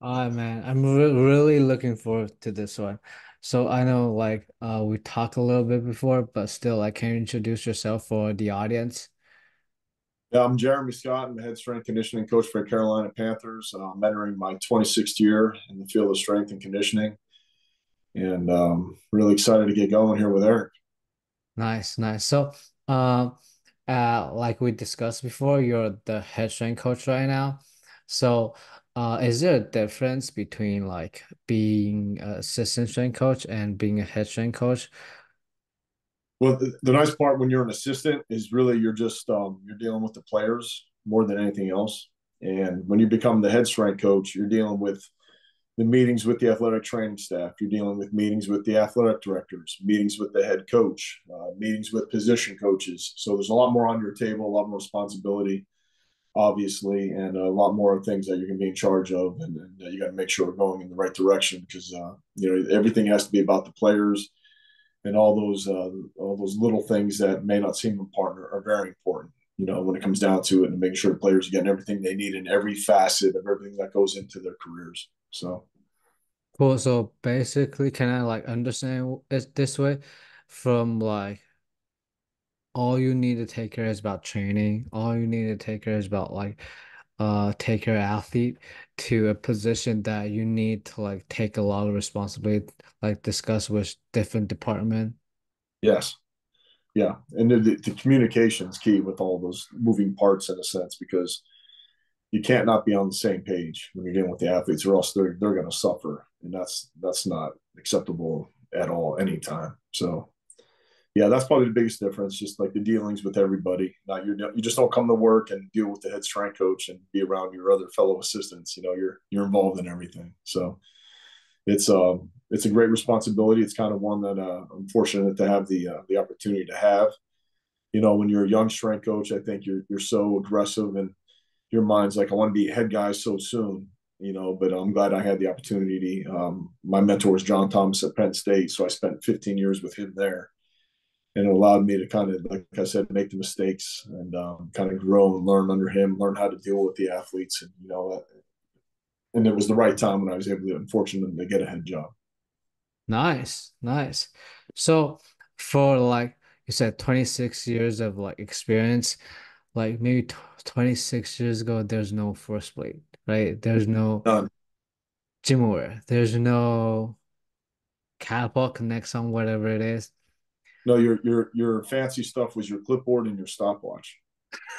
All right, man. I'm really looking forward to this one. So I know we talked a little bit before, but still, can you introduce yourself for the audience? Yeah, I'm Jeremy Scott. I'm the head strength conditioning coach for the Carolina Panthers. I'm entering my 26th year in the field of strength and conditioning, and really excited to get going here with Eric. Nice, nice. So, like we discussed before, you're the head strength coach right now. So, is there a difference between like being an assistant strength coach and being a head strength coach? Well, the nice part when you're an assistant is really you're just you're dealing with the players more than anything else. And when you become the head strength coach, you're dealing with the meetings with the athletic training staff. You're dealing with meetings with the athletic directors, meetings with the head coach, meetings with position coaches. So there's a lot more on your table, a lot more responsibility, obviously, and a lot more things that you're going to be in charge of, and you got to make sure we're going in the right direction because everything has to be about the players, and all those little things that may not seem important are very important. When it comes down to it, and making sure the players are getting everything they need in every facet of everything that goes into their careers. So Cool. So basically, can I understand it this way? From all you need to take care is about training. All you need to take care is about take your athlete to a position that you need to take a lot of responsibility, discuss with different department. yes, yeah, and the communication is key with all those moving parts in a sense because you can't not be on the same page when you're dealing with the athletes, or else they're going to suffer, and that's not acceptable at all anytime. So yeah, that's probably the biggest difference. Just like the dealings with everybody. Not you just don't come to work and deal with the head strength coach and be around your other fellow assistants. You're involved in everything. So it's a great responsibility. It's kind of one that I'm fortunate to have the opportunity to have. When you're a young strength coach, I think you're so aggressive and your mind's like, I want to be a head guy so soon. But I'm glad I had the opportunity. My mentor was John Thomas at Penn State, so I spent 15 years with him there, and it allowed me to kind of, like I said, make the mistakes and kind of grow and learn under him, learn how to deal with the athletes, and it was the right time when I was able to, unfortunately, to get a head job. Nice, nice. So for you said 26 years of experience, maybe 26 years ago, there's no force plate, right? There's no None. gym wear. There's no catapult connects on whatever it is. No, your fancy stuff was your clipboard and your stopwatch.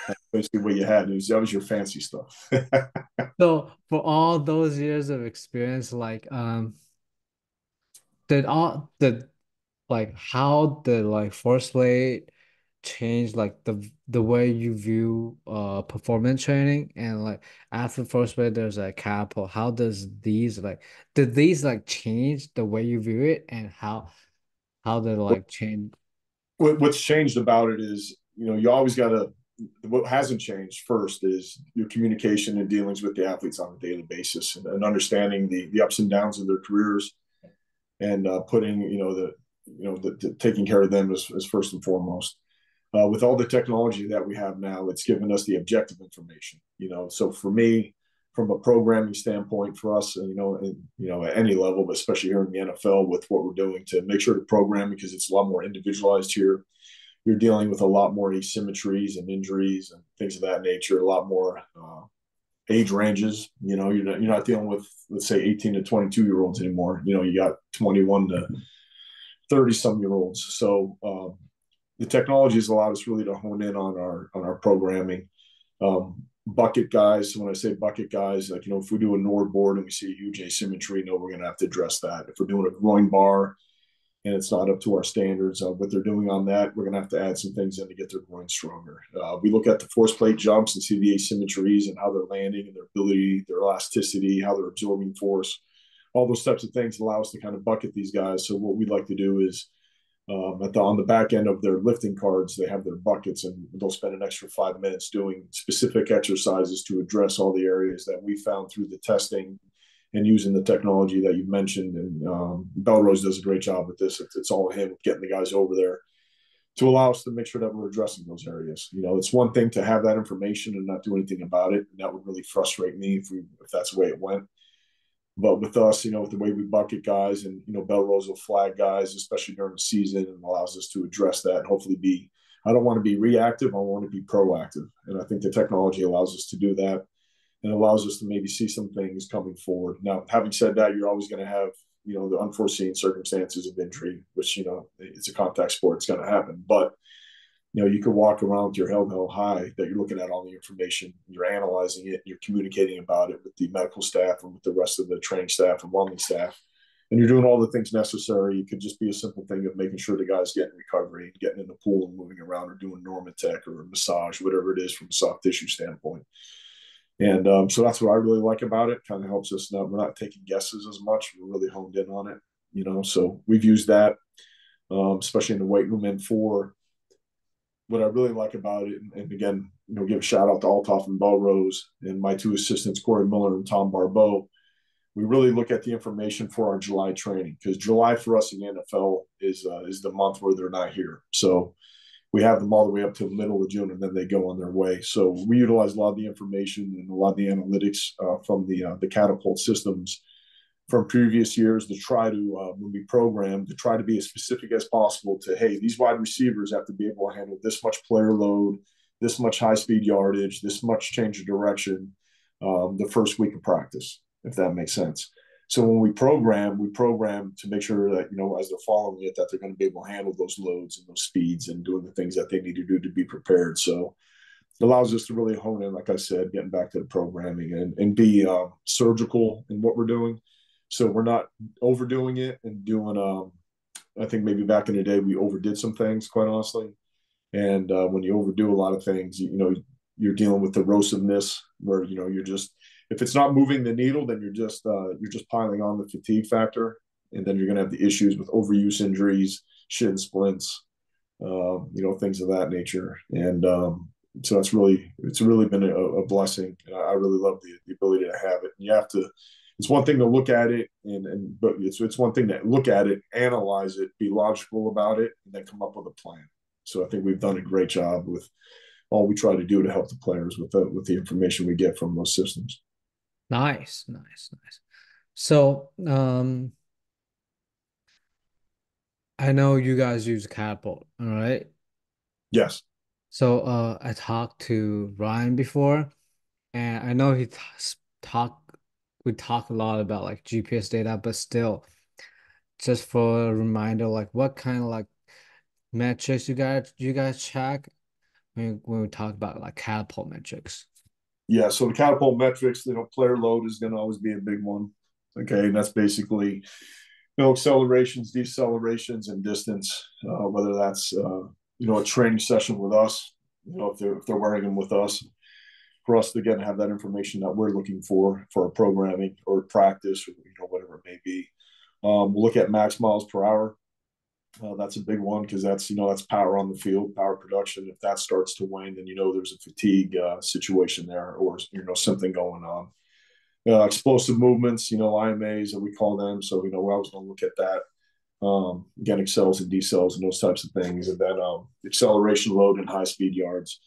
That's basically what you had. That was your fancy stuff. So for all those years of experience, did how did force plate change the way you view performance training and after force plate there's a catapult. How does these did these change the way you view it and how did it change? What's changed about it is, you always got to, what hasn't changed first is your communication and dealings with the athletes on a daily basis, and understanding the ups and downs of their careers, and putting, taking care of them is first and foremost. With all the technology that we have now, it's given us the objective information. So for me, from a programming standpoint, for us, at any level, but especially here in the NFL, with what we're doing to make sure to program, because it's a lot more individualized here. You're dealing with a lot more asymmetries and injuries and things of that nature. A lot more age ranges. You're not dealing with, let's say, 18 to 22-year-olds anymore. You got 21 to 30 some year olds. So the technology has allowed us really to hone in on our programming. Bucket guys. When I say bucket guys, if we do a NOR board and we see a huge asymmetry, we're going to have to address that. If we're doing a groin bar and it's not up to our standards of what they're doing on that, we're going to have to add some things in to get their groin stronger. We look at the force plate jumps and see the asymmetries and how they're landing and their ability, their elasticity, how they're absorbing force. All those types of things allow us to kind of bucket these guys. So what we'd like to do is, on the back end of their lifting cards, they have their buckets, and they'll spend an extra 5 minutes doing specific exercises to address all the areas that we found through the testing and using the technology that you mentioned. And Belrose does a great job with this. It's all him getting the guys over there to allow us to make sure that we're addressing those areas. It's one thing to have that information and not do anything about it, and that would really frustrate me if that's the way it went. But with us, with the way we bucket guys and, Belrose will flag guys, especially during the season, and allows us to address that and hopefully I don't want to be reactive. I want to be proactive. And I think the technology allows us to do that and allows us to maybe see some things coming forward. Now, having said that, you're always going to have, the unforeseen circumstances of injury, which, it's a contact sport. It's going to happen. But you could walk around with your head held high that you're looking at all the information, you're analyzing it, you're communicating about it with the medical staff and with the rest of the training staff and wellness staff. And you're doing all the things necessary. It could just be a simple thing of making sure the guy's getting recovery and getting in the pool and moving around or doing Normatec or a massage, whatever it is from a soft tissue standpoint. And so that's what I really like about it. Kind of helps us we're not taking guesses as much. We're really honed in on it, so we've used that, especially in the weight room. And for what I really like about it, and again, give a shout out to Altoff and Belrose and my two assistants, Corey Miller and Tom Barbeau. We really look at the information for our July training, because July for us in the NFL is the month where they're not here. So we have them all the way up to the middle of June, and then they go on their way. So we utilize a lot of the information and a lot of the analytics from the catapult systems from previous years to try to, when we program, to try to be as specific as possible to, hey, these wide receivers have to be able to handle this much player load, this much high-speed yardage, this much change of direction the first week of practice, if that makes sense. So when we program to make sure that, as they're following it, that they're going to be able to handle those loads and those speeds and doing the things that they need to do to be prepared. So it allows us to really hone in, like I said, getting back to the programming and be surgical in what we're doing. So we're not overdoing it and doing, I think maybe back in the day, we overdid some things, quite honestly. And when you overdo a lot of things, you're dealing with erosiveness where, you're just, if it's not moving the needle, then you're just piling on the fatigue factor. And then you're going to have the issues with overuse injuries, shin splints, things of that nature. And so it's really been a blessing. I really love the ability to have it. And you have to, it's one thing to look at it but it's one thing to look at it, analyze it, be logical about it, and then come up with a plan. So I think we've done a great job with all we try to do to help the players with the information we get from those systems. Nice. So, I know you guys use Catapult, all right? Yes. So, I talked to Ryan before, and I know we talk a lot about like GPS data, but still, just for a reminder, like what kind of like metrics you guys check when we talk about like Catapult metrics? Yeah. So the catapult metrics, player load is going to always be a big one. Okay. And that's basically, accelerations, decelerations, and distance, whether that's, a training session with us, if they're wearing them with us, for us to, again, have that information that we're looking for our programming or practice or, whatever it may be. We'll look at max miles per hour. That's a big one because that's power on the field, power production. If that starts to wane, then there's a fatigue situation there, or something going on. Explosive movements, IMAs that we call them. So we're always going to look at that. Again, accels and decels and those types of things, and then acceleration, load, and high speed yards.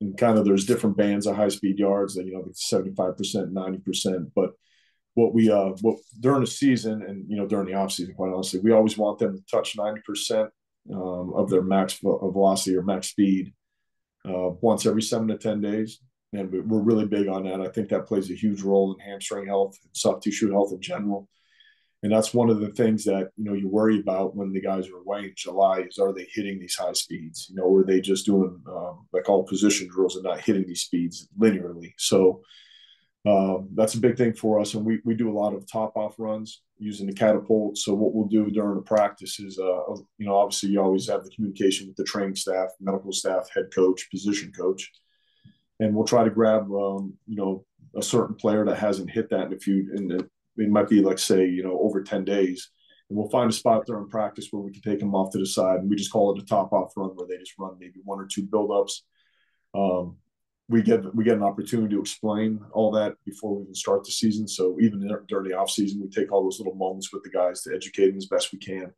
And kind of there's different bands of high speed yards that 75%, 90%, but what during the season and during the off season, quite honestly, we always want them to touch 90% of their max velocity or max speed once every 7 to 10 days, and we're really big on that. I think that plays a huge role in hamstring health, soft tissue health in general, and that's one of the things that you worry about when the guys are away in July is, are they hitting these high speeds? Or are they just doing like all position drills and not hitting these speeds linearly? So that's a big thing for us, and we do a lot of top off runs using the catapult. So what we'll do during the practice is, obviously you always have the communication with the training staff, medical staff, head coach, position coach, and we'll try to grab a certain player that hasn't hit that it might be like say over 10 days, and we'll find a spot during practice where we can take them off to the side, and we just call it a top off run where they just run maybe 1 or 2 buildups. We get an opportunity to explain all that before we even start the season. So even during the off season, we take all those little moments with the guys to educate them as best we can.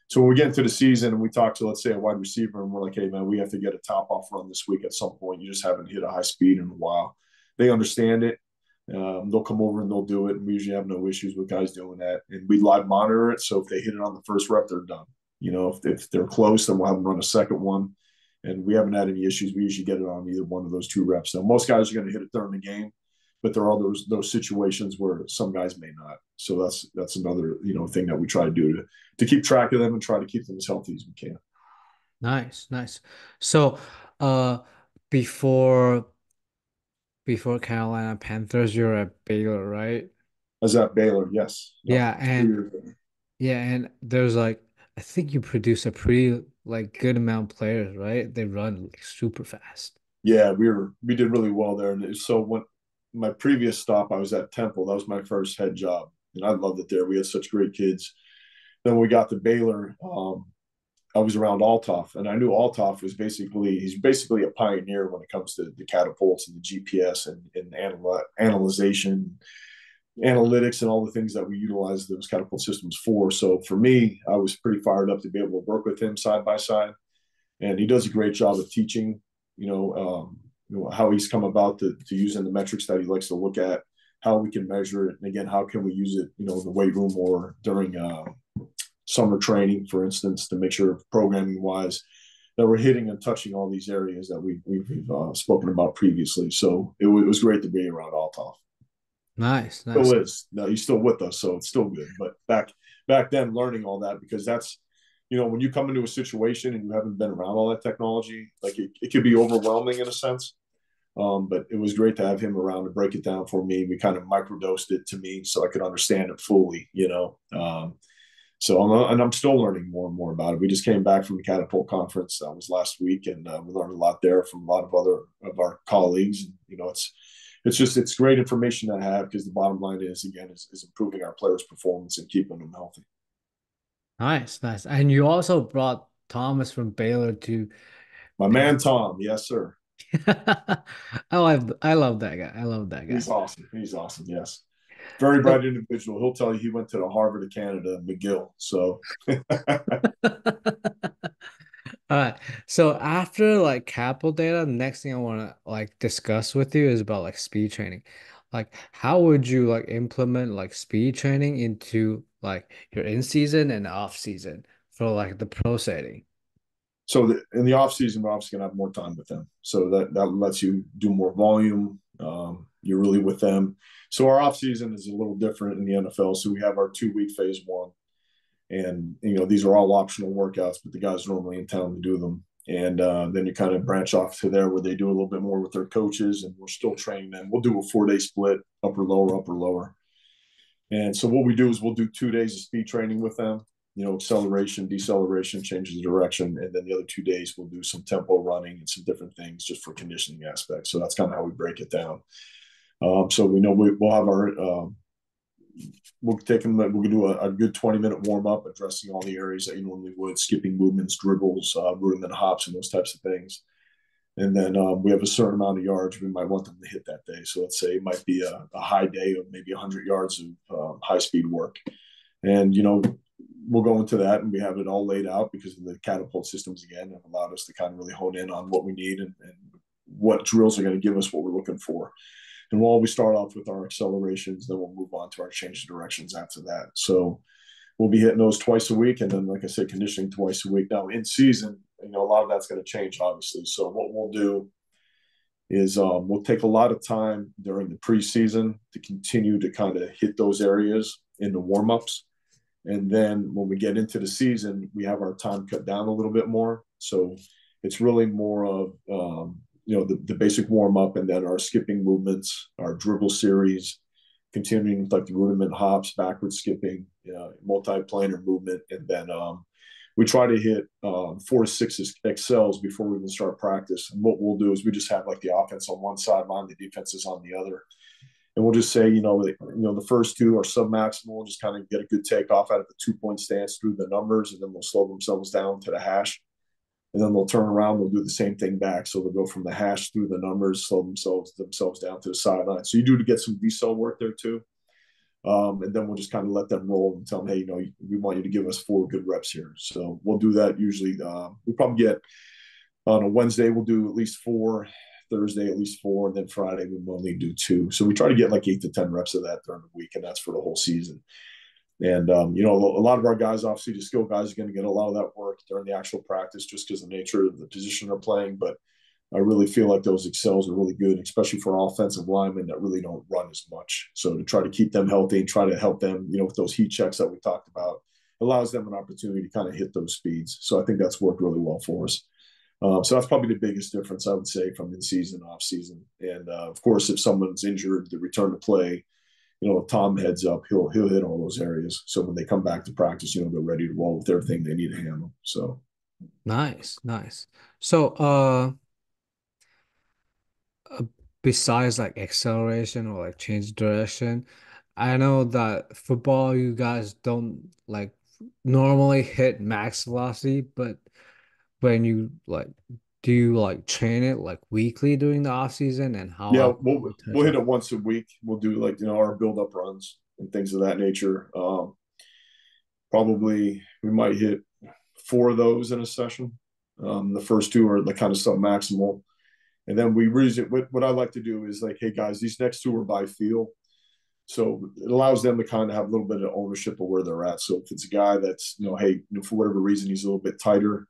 So when we get into the season and we talk to, let's say, a wide receiver, and we're like, hey man, we have to get a top off run this week at some point. You just haven't hit a high speed in a while. They understand it. They'll come over and they'll do it, and we usually have no issues with guys doing that. And we live monitor it, so if they hit it on the first rep, they're done. If they're close, then we'll have them run a second one. And we haven't had any issues. We usually get it on either one of those 2 reps. Now, most guys are going to hit it during the game, but there are those situations where some guys may not. So that's another thing that we try to do to keep track of them and try to keep them as healthy as we can. Nice, nice. So, before Carolina Panthers, you're at Baylor, right? I was at Baylor, yes. Yep. Yeah, and there's like I think you produce a pretty like good amount of players, right? They run like super fast. Yeah, we did really well there. And so when my previous stop, I was at Temple. That was my first head job, and I loved it there. We had such great kids. Then when we got to Baylor, I was around Althoff, and I knew Althoff was he's basically a pioneer when it comes to the catapults and the GPS and analyzation, analytics, and all the things that we utilize those catapult systems for. So for me, I was pretty fired up to be able to work with him side by side, and he does a great job of teaching. How he's come about to using the metrics that he likes to look at, how we can measure it, and again, how can we use it, in the weight room or during summer training, for instance, to make sure programming wise that we're hitting and touching all these areas that we've spoken about previously. So it was great to be around Althoff. Nice, nice. Still is. No, he's still with us, so it's still good. But back then, learning all that, because that's, when you come into a situation and you haven't been around all that technology, like it could be overwhelming in a sense. But it was great to have him around to break it down for me. We kind of microdosed it to me so I could understand it fully, So I'm still learning more and more about it. We just came back from the Catapult conference. That was last week, and we learned a lot there from a lot of other of our colleagues. And, it's great information to have, because the bottom line is improving our players' performance and keeping them healthy. Nice, nice. And you also brought Thomas from Baylor to my man Tom. Yes, sir. I love that guy. I love that guy. He's awesome. He's awesome. Yes. Very bright individual. He'll tell you he went to the Harvard of Canada, McGill. So all right. So after like capital data, next thing I want to like discuss with you is about like speed training. Like how would you like implement like speed training into like your in season and off season for like the pro setting? So in the off season, we're obviously gonna have more time with them. So that lets you do more volume. You're really with them. So our off season is a little different in the NFL. So we have our 2-week phase one, and these are all optional workouts, but the guys are normally in town to do them. And then you kind of branch off to there where they do a little bit more with their coaches, and we're still training them. We'll do a 4-day split, upper lower. And so what we do is we'll do 2 days of speed training with them. Acceleration, deceleration, changes of direction, and then the other 2 days we'll do some tempo running and some different things just for conditioning aspects. So that's kind of how we break it down. So we know we'll have our we'll take them. We'll do a good 20-minute warm up, addressing all the areas that you normally would: skipping movements, dribbles, rudiment hops, and those types of things. And then we have a certain amount of yards we might want them to hit that day. So let's say it might be a high day of maybe 100 yards of high speed work, and we'll go into that, and we have it all laid out because of the catapult systems again have allowed us to kind of really hone in on what we need and what drills are going to give us what we're looking for. And we'll always start off with our accelerations, then we'll move on to our change of directions after that. So we'll be hitting those twice a week, and then, like I said, conditioning twice a week. Now in season, a lot of that's going to change, obviously. So what we'll do is we'll take a lot of time during the preseason to continue to kind of hit those areas in the warm-ups. And then when we get into the season, we have our time cut down a little bit more. So it's really more of, the basic warm up, and then our skipping movements, our dribble series, continuing with like the rudiment hops, backward skipping, multi-planar movement. And then we try to hit 4 to 6 excels before we even start practice. And what we'll do is we just have like the offense on one sideline, the defense is on the other. And we'll just say, the first 2 are sub-maximal. We'll just kind of get a good takeoff out of the 2-point stance through the numbers, and then they'll slow themselves down to the hash. And then they'll turn around, they'll do the same thing back. So they'll go from the hash through the numbers, slow themselves down to the sideline. So you do to get some decel work there too. And then we'll just kind of let them roll and tell them, hey, we want you to give us 4 good reps here. So we'll do that usually. We probably get on a Wednesday, we'll do at least 4 Thursday at least 4, and then Friday we only do 2. So we try to get like 8 to 10 reps of that during the week, and that's for the whole season. And a lot of our guys, obviously, the skill guys, are going to get a lot of that work during the actual practice, just because of the nature of the position they're playing. But I really feel like those excels are really good, especially for offensive linemen that really don't run as much. So to try to keep them healthy and try to help them, with those heat checks that we talked about, allows them an opportunity to kind of hit those speeds. So I think that's worked really well for us. So that's probably the biggest difference, I would say, from in-season, off-season. And, of course, if someone's injured, the return to play, if Tom heads up, he'll hit all those areas. So when they come back to practice, they're ready to roll with everything they need to handle. So Nice, nice. So, uh, besides like acceleration or like change direction, I know that football, you guys don't like normally hit max velocity, but when you like, do you like train it like weekly during the off season, and how yeah, often do we'll you touch we'll hit it? it once a week. We'll do like our build up runs and things of that nature. Probably we might hit 4 of those in a session. The first 2 are the kind of sub maximal, and then we really what I like to do is like, hey guys, these next 2 are by feel. So it allows them to kind of have a little bit of ownership of where they're at. So if it's a guy that's, hey, for whatever reason, he's a little bit tighter,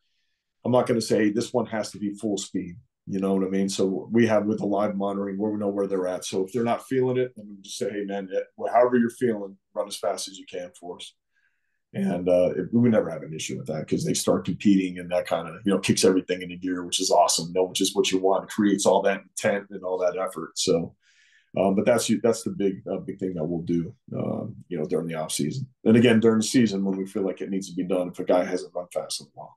I'm not going to say, hey, this one has to be full speed. You know what I mean? So we have with the live monitoring where we know where they're at. So if they're not feeling it, then we just say, hey, man, however you're feeling, run as fast as you can for us. And we never have an issue with that because they start competing and that kind of, kicks everything into gear, which is awesome, which is what you want. It creates all that intent and all that effort. So, but that's the big thing that we'll do, during the off season. And again, during the season when we feel like it needs to be done, if a guy hasn't run fast in a while.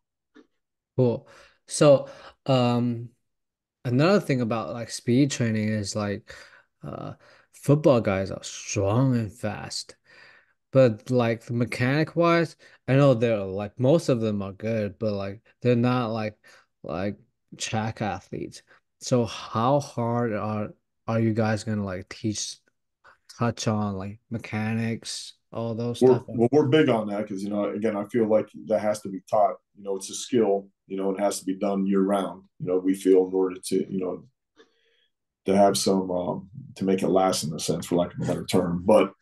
Cool. So, another thing about like speed training is like, uh, football guys are strong and fast. But like the mechanic wise, I know they're like most of them are good, but like they're not like track athletes. So how hard are you guys gonna like touch on like mechanics, all those stuff? We're big on that because again, I feel like that has to be taught. It's a skill. It has to be done year round. We feel in order to have some to make it last in a sense, for lack of a better term. But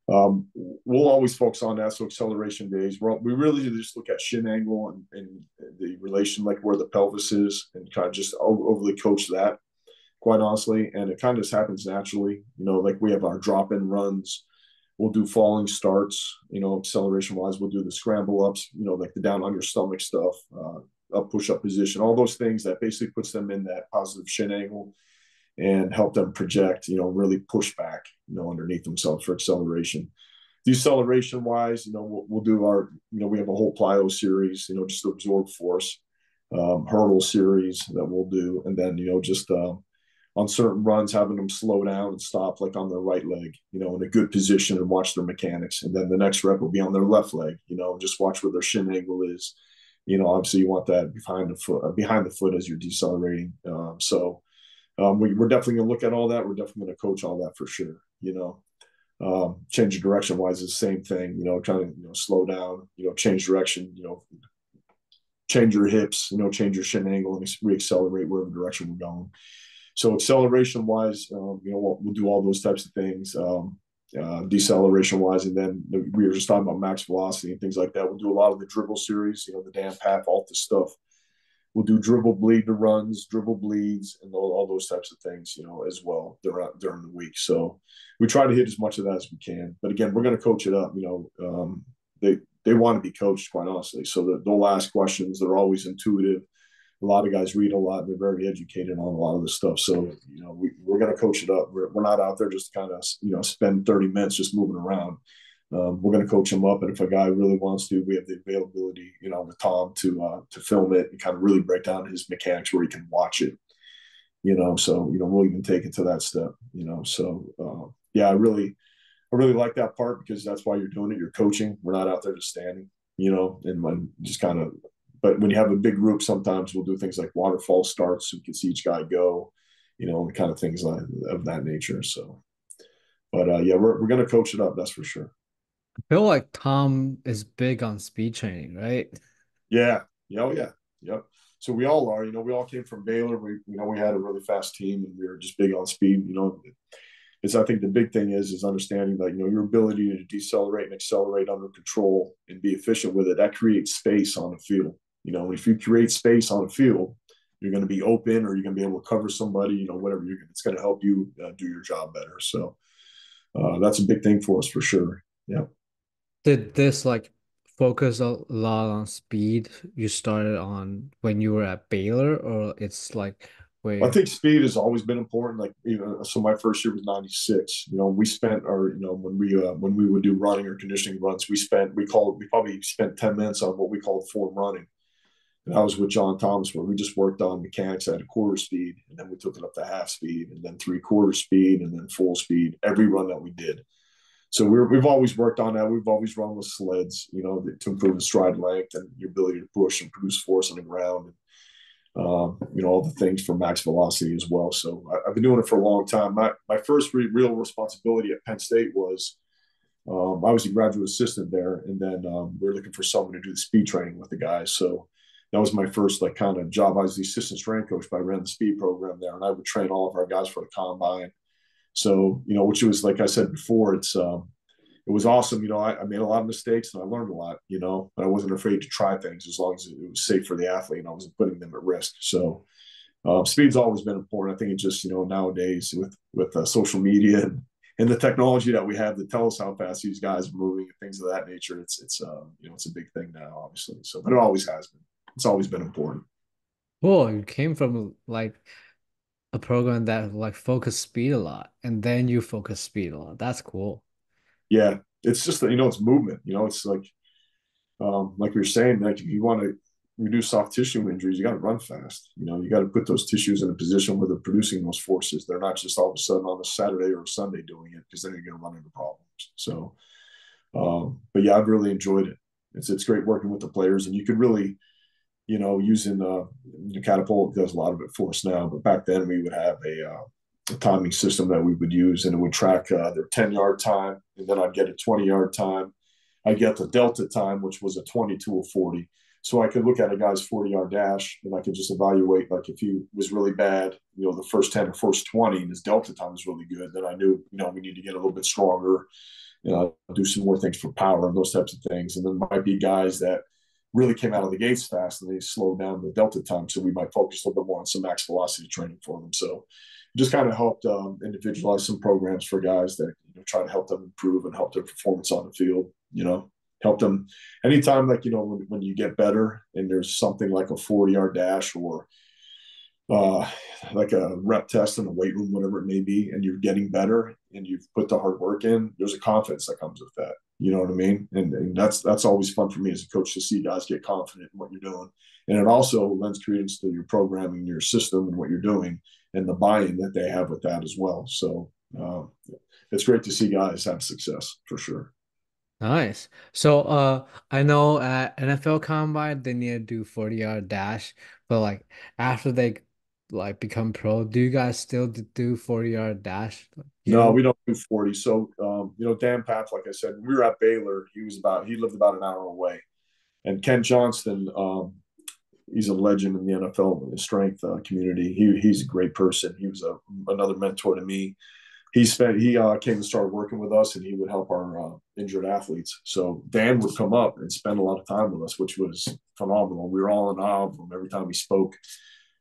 we'll always focus on that. So acceleration days, we really just look at shin angle and the relation, like where the pelvis is, and kind of just overly coach that, quite honestly. And it kind of just happens naturally. Like we have our drop in runs. We'll do falling starts, acceleration wise. We'll do the scramble ups, like the down on your stomach stuff, up push up position, all those things that basically puts them in that positive shin angle and help them project, really push back, underneath themselves for acceleration. Deceleration wise, we'll do we have a whole plyo series, just to absorb force, hurdle series that we'll do. And then, just on certain runs, having them slow down and stop like on their right leg, in a good position and watch their mechanics. And then the next rep will be on their left leg, just watch where their shin angle is. Obviously you want that behind the foot as you're decelerating. We're definitely going to look at all that. We're definitely going to coach all that for sure. Change of direction wise is the same thing, trying to, slow down, change direction, change your hips, change your shin angle and reaccelerate wherever direction we're going. So acceleration wise, we'll do all those types of things, deceleration wise. And then we were just talking about max velocity and things like that. We'll do a lot of the dribble series, the Dan Path, all the stuff. We'll do dribble bleed to runs, dribble bleeds, and all those types of things, as well during the week. So we try to hit as much of that as we can. But again, we're going to coach it up. They want to be coached, quite honestly. So they'll ask questions. They're always intuitive. A lot of guys read a lot. They're very educated on a lot of this stuff. So we're going to coach it up. We're not out there just kind of spend 30 minutes just moving around. We're going to coach him up, and if a guy really wants to, we have the availability, with Tom to film it and kind of really break down his mechanics where he can watch it. So we'll even take it to that step. Yeah, I really like that part because that's why you're doing it. You're coaching. We're not out there just standing. And when just kind of. But when you have a big group, sometimes we'll do things like waterfall starts so you can see each guy go, and kind of things of that nature. So, but yeah, we're going to coach it up. That's for sure. I feel like Tom is big on speed training, right? Yeah. Yeah. Oh, yeah. Yep. So we all are, we all came from Baylor. We had a really fast team and we were just big on speed. I think the big thing is understanding that, your ability to decelerate and accelerate under control and be efficient with it, that creates space on the field. If you create space on the field, you're going to be open or you're going to be able to cover somebody, whatever it's going to help you do your job better. So that's a big thing for us for sure. Yeah. Did this like focus a lot on speed you started on when you were at Baylor, or it's like I where think speed has always been important. Like, so my first year was '96. We spent our, when we would do running or conditioning runs, we probably spent 10 minutes on what we called form running. And I was with John Thomas, where we just worked on mechanics at a quarter speed, and then we took it up to half speed, and then 3/4 speed, and then full speed every run that we did. So we've always worked on that. We've always run with sleds, to improve the stride length and your ability to push and produce force on the ground. And, all the things for max velocity as well. So I've been doing it for a long time. My first real responsibility at Penn State was I was a graduate assistant there, and then we were looking for someone to do the speed training with the guys. So that was my first kind of job. I was the assistant strength coach, but I ran the speed program there, and I would train all of our guys for the combine. So which was, like I said before, it was awesome. I made a lot of mistakes and I learned a lot, but I wasn't afraid to try things as long as it was safe for the athlete and I wasn't putting them at risk. So speed's always been important. I think it's just, nowadays with social media and the technology that we have to tell us how fast these guys are moving and things of that nature, it's a big thing now, obviously. So, but it always has been. It's always been important. oh, you came from like a program that like focused speed a lot, and then you focus speed a lot. That's cool. Yeah. It's just that, it's movement, it's like we were saying, like if you want to reduce soft tissue injuries, you got to run fast. You got to put those tissues in a position where they're producing those forces. They're not just all of a sudden on a Saturday or a Sunday doing it, because then you're going to run into problems. So, but yeah, I've really enjoyed it. It's great working with the players, and you could really, using the Catapult does a lot of it for us now. But back then we would have a timing system that we would use, and it would track their 10-yard time, and then I'd get a 20-yard time. I get the delta time, which was a 20 to a 40. So I could look at a guy's 40-yard dash and I could just evaluate, like if he was really bad, the first 10 or first 20 and his delta time was really good, then I knew, we need to get a little bit stronger, do some more things for power and those types of things. And then might be guys that really came out of the gates fast and they slowed down the delta time. So we might focus a little bit more on some max velocity training for them. So it just kind of helped individualize some programs for guys that try to help them improve and help their performance on the field, help them anytime, like, when you get better and there's something like a 40-yard dash or like a rep test in the weight room, whatever it may be, and you're getting better and you've put the hard work in, there's a confidence that comes with that. You know what I mean? And that's always fun for me as a coach to see guys get confident in what you're doing. And it also lends credence to your programming, your system, and what you're doing, and the buy-in that they have with that as well. So it's great to see guys have success for sure. Nice. So I know at NFL Combine they need to do 40-yard dash, but like after they like become pro, do you guys still do 40-yard dash? No, You we don't do 40. So, Dan Path, like I said, when we were at Baylor, he lived about an hour away. And Ken Johnston, he's a legend in the NFL strength community. He's a great person. He was another mentor to me. He came and started working with us, and he would help our injured athletes. So Dan would come up and spend a lot of time with us, which was phenomenal. We were all in awe of him every time he spoke.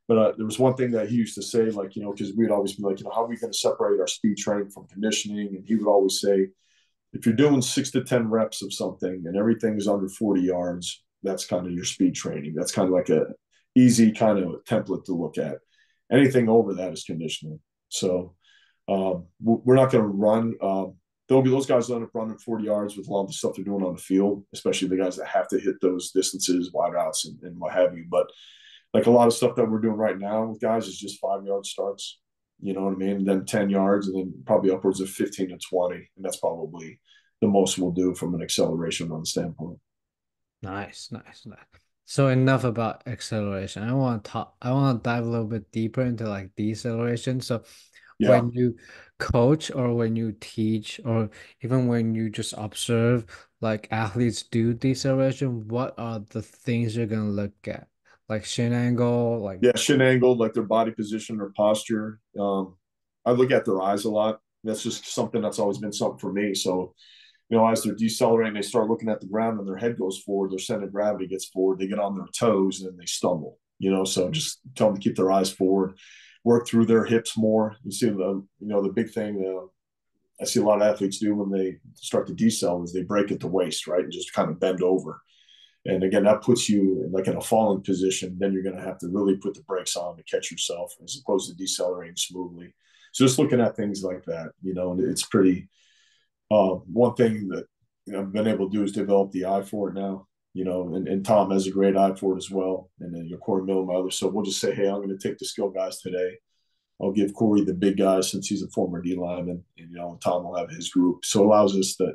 But there was one thing that he used to say, like, because we'd always be like, how are we going to separate our speed training from conditioning? And he would always say, if you're doing 6 to 10 reps of something and everything is under 40 yards, that's kind of your speed training. That's kind of like a easy kind of template to look at. Anything over that is conditioning. So we're not going to run. There'll be those guys that end up running 40 yards with a lot of the stuff they're doing on the field, especially the guys that have to hit those distances, wide routes, and what have you. But like a lot of stuff that we're doing right now with guys is just 5-yard starts. You know what I mean? And then 10 yards, and then probably upwards of 15 to 20. And that's probably the most we'll do from an acceleration run standpoint. nice, nice, nice. So enough about acceleration. I want to dive a little bit deeper into like deceleration. So Yeah. when you coach or when you teach or even when you just observe like athletes do deceleration, what are the things you're gonna look at? like shin angle, like Yeah, shin angle, like their body position or posture. I look at their eyes a lot. That's just something that's always been something for me. So, as they're decelerating, they start looking at the ground and their head goes forward, their center of gravity gets forward, they get on their toes and then they stumble, so just tell them to keep their eyes forward, work through their hips more. You see the big thing I see a lot of athletes do when they start to decel is they break at the waist, right? And just kind of bend over. And again, that puts you like in a falling position. Then you're going to have to really put the brakes on to catch yourself as opposed to decelerating smoothly. So just looking at things like that, and it's pretty. One thing that I've been able to do is develop the eye for it now. And Tom has a great eye for it as well. And then Corey Miller, my other. So we'll just say, hey, I'm going to take the skill guys today. I'll give Corey the big guy since he's a former D lineman, and Tom will have his group. So it allows us to.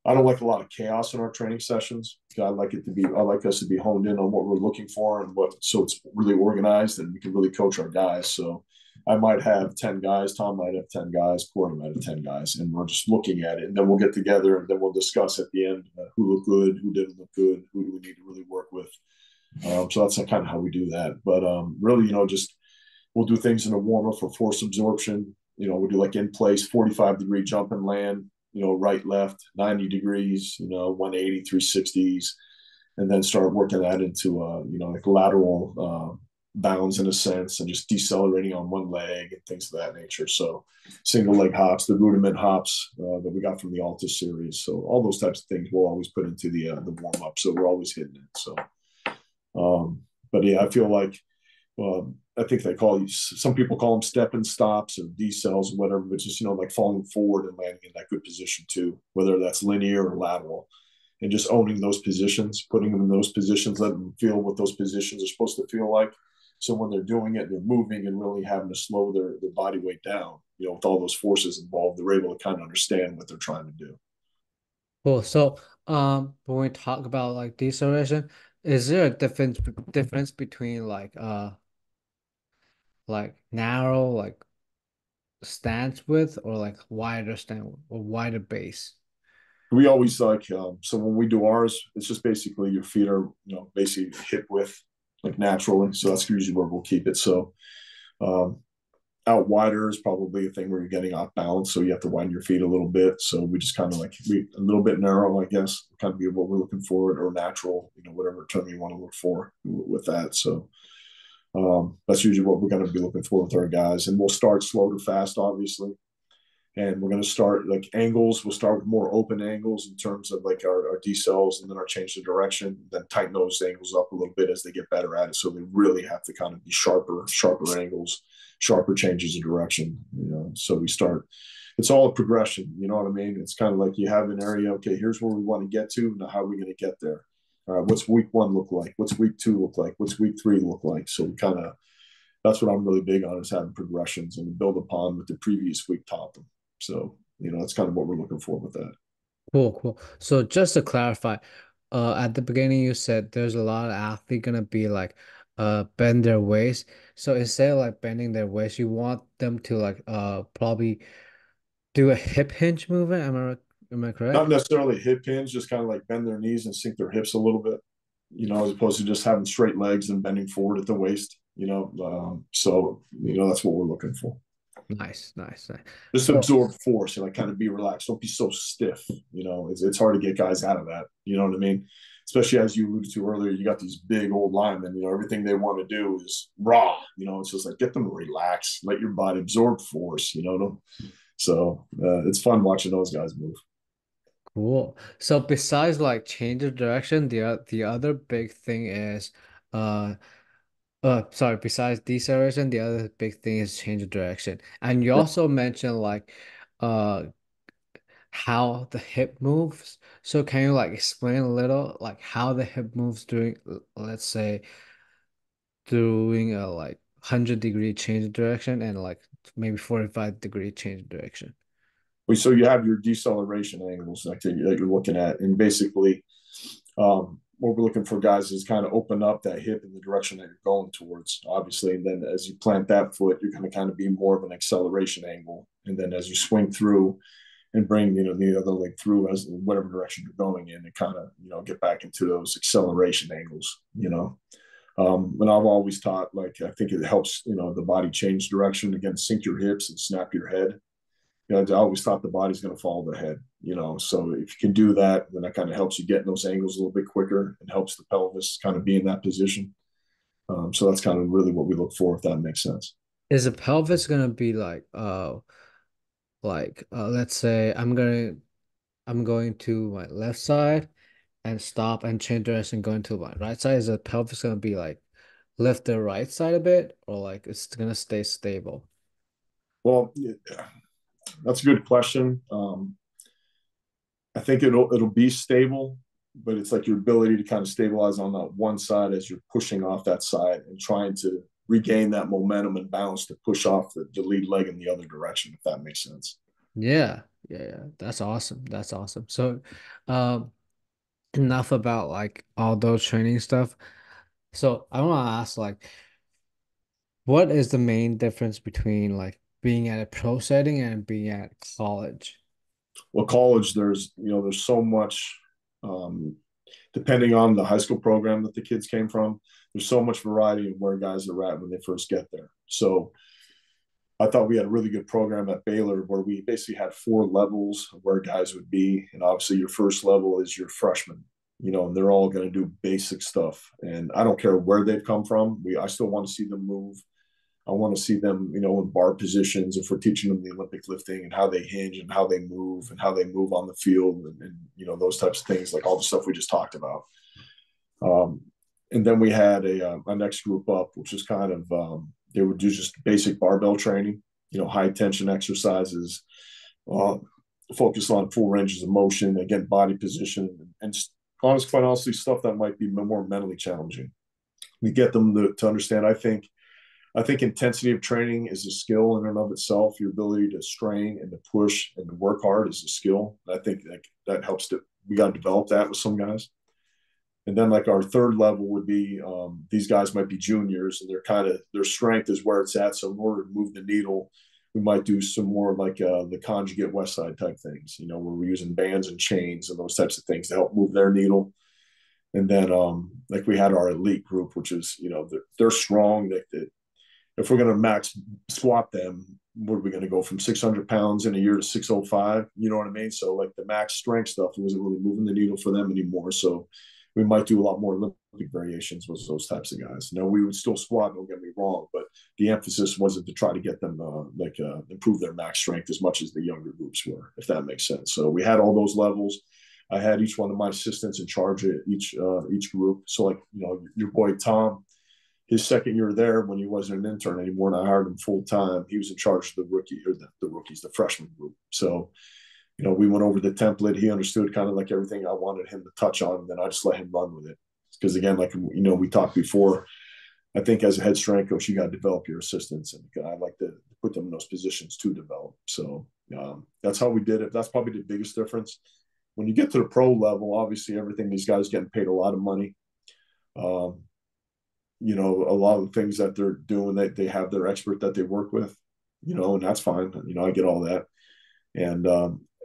I don't like a lot of chaos in our training sessions. I like us to be honed in on what we're looking for so it's really organized and we can really coach our guys. So I might have 10 guys, Tom might have 10 guys, Corey might have 10 guys, and we're just looking at it. And then we'll get together and then we'll discuss at the end who looked good, who didn't look good, who do we need to really work with. So that's kind of how we do that. But really, just we'll do things in a warm up for force absorption. We'll do like in place 45-degree jump and land, right, left, 90 degrees, 180, 360s, and then start working that into, like lateral bounds in a sense and just decelerating on one leg and things of that nature. So single leg hops, the rudiment hops that we got from the Altus series. So all those types of things we'll always put into the warm up. So we're always hitting it. So, but yeah, I feel like, I think some people call them step and stops or decels or whatever, but just, like falling forward and landing in that good position too, whether that's linear or lateral, and just owning those positions, putting them in those positions, letting them feel what those positions are supposed to feel like. So when they're doing it, they're moving and really having to slow their body weight down, with all those forces involved, they're able to kind of understand what they're trying to do. cool. So, when we talk about like deceleration, is there a difference between like narrow like stance width or like wider stand or wider base? We always so when we do ours, it's just basically your feet are, basically hip width, like naturally. So that's usually where we'll keep it. So um, out wider is probably a thing where you're getting off balance, so you have to widen your feet a little bit. So we just kind of like a little bit narrow, I guess, kind of be what we're looking for, or natural, whatever term you want to look for with that. So that's usually what we're going to be looking for with our guys, and we'll start slow to fast, obviously. And we're going to start like angles. We'll start with more open angles in terms of like our decels, and then our change of direction, then tighten those angles up a little bit as they get better at it. So they really have to kind of be sharper angles, sharper changes of direction, So we start, it's all a progression, you know what I mean? It's kind of like you have an area, okay, here's where we want to get to. Now, how are we going to get there? All right, what's week 1 look like? What's week 2 look like? What's week 3 look like? So we kind of, that's what I'm really big on, is having progressions and build upon what the previous week taught them. So, that's kind of what we're looking for with that. Cool, cool. So just to clarify, at the beginning you said there's a lot of athletes gonna be like bend their waist. So instead of like bending their waist, you want them to like probably do a hip hinge movement. Am I Not correct? necessarily hip hinge, just kind of like bend their knees and sink their hips a little bit, as opposed to just having straight legs and bending forward at the waist, So, that's what we're looking for. Nice, nice, nice. Just So absorb force and like kind of be relaxed. Don't be so stiff. It's hard to get guys out of that. You know what I mean? Especially as you alluded to earlier, you got these big old linemen. Everything they want to do is raw. It's just like get them to relax, let your body absorb force. So it's fun watching those guys move. cool. So besides like change of direction, the other big thing is uh sorry, besides deceleration, the other big thing is change of direction. And you also mentioned like uh how the hip moves. So can you like explain a little like how the hip moves during let's say doing a like 100-degree change of direction and like maybe 45-degree change of direction? So you have your deceleration angles like that you're looking at, and basically, what we're looking for, guys, is kind of open up that hip in the direction that you're going towards, obviously. And then as you plant that foot, you're going to kind of be more of an acceleration angle. And then as you swing through and bring, the other leg through as whatever direction you're going in, and kind of, get back into those acceleration angles. And I've always taught, like, I think it helps, the body change direction. Again, sink your hips and snap your head. I always thought the body's going to follow the head, so if you can do that, then that kind of helps you get in those angles a little bit quicker and helps the pelvis kind of be in that position. So that's kind of really what we look for, if that makes sense. Is the pelvis gonna be let's say I'm going to my left side and stop and change direction going to my right side? Is the pelvis gonna be like lift the right side a bit, or like it's gonna stay stable? Well, that's a good question. I think it'll be stable, but it's like your ability to kind of stabilize on that one side as you're pushing off that side and trying to regain that momentum and balance to push off the lead leg in the other direction, if that makes sense. Yeah, yeah, yeah. That's awesome. That's awesome. So, um, enough about like all those training stuff. So I want to ask like, what is the main difference between like being at a pro setting and being at college? Well, college, there's so much, um, depending on the high school program that the kids came from, there's so much variety of where guys are at when they first get there. So I thought we had a really good program at Baylor where we basically had 4 levels of where guys would be. And obviously your first level is your freshman, and they're all going to do basic stuff. And I don't care where they've come from. I still want to see them move. I want to see them, in bar positions if we're teaching them the Olympic lifting and how they hinge and how they move on the field and those types of things, like all the stuff we just talked about. And then we had a next group up, which is kind of, they would do just basic barbell training, high tension exercises, uh, focus on full ranges of motion, again, body position, and quite honestly, stuff that might be more mentally challenging. We get them to understand, I think intensity of training is a skill in and of itself. Your ability to strain and to push and to work hard is a skill. I think that helps we got to develop that with some guys. And then like our third level would be, these guys might be juniors and their strength is where it's at. So in order to move the needle, we might do some more like the conjugate West Side type things, where we're using bands and chains and those types of things to help move their needle. And then like we had our elite group, which is, they're strong. If we're going to max squat them, what are we going to go from 600 pounds in a year to 605? You know what I mean? So like the max strength stuff wasn't really moving the needle for them anymore. So we might do a lot more Olympic variations with those types of guys. No, we would still squat, don't get me wrong, but the emphasis wasn't to try to get them improve their max strength as much as the younger groups were, if that makes sense. So we had all those levels. I had each one of my assistants in charge of each group. So like, your boy Tom, his second year there, when he wasn't an intern anymore and I hired him full time, he was in charge of the freshman group. So we went over the template. He understood kind of like everything I wanted him to touch on, and then I just let him run with it. Because again, like we talked before, I think as a head strength coach, you got to develop your assistants, and I like to put them in those positions to develop. So that's how we did it. That's probably the biggest difference. When you get to the pro level, obviously everything these guys getting paid a lot of money. A lot of the things that they're doing, they have their expert that they work with, and that's fine. I get all that. And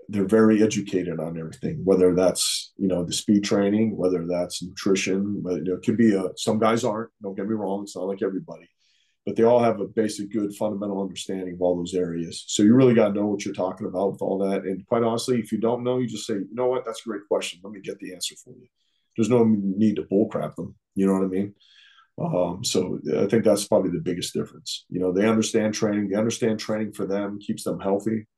they're very educated on everything, whether that's, the speed training, whether that's nutrition, but it could be some guys aren't, don't get me wrong. It's not like everybody, but they all have a basic, good fundamental understanding of all those areas. So you really got to know what you're talking about with all that. And quite honestly, if you don't know, you just say, you know what, that's a great question. Let me get the answer for you. There's no need to bullcrap them. You know what I mean? So I think that's probably the biggest difference. They understand training. They understand training for them keeps them healthy.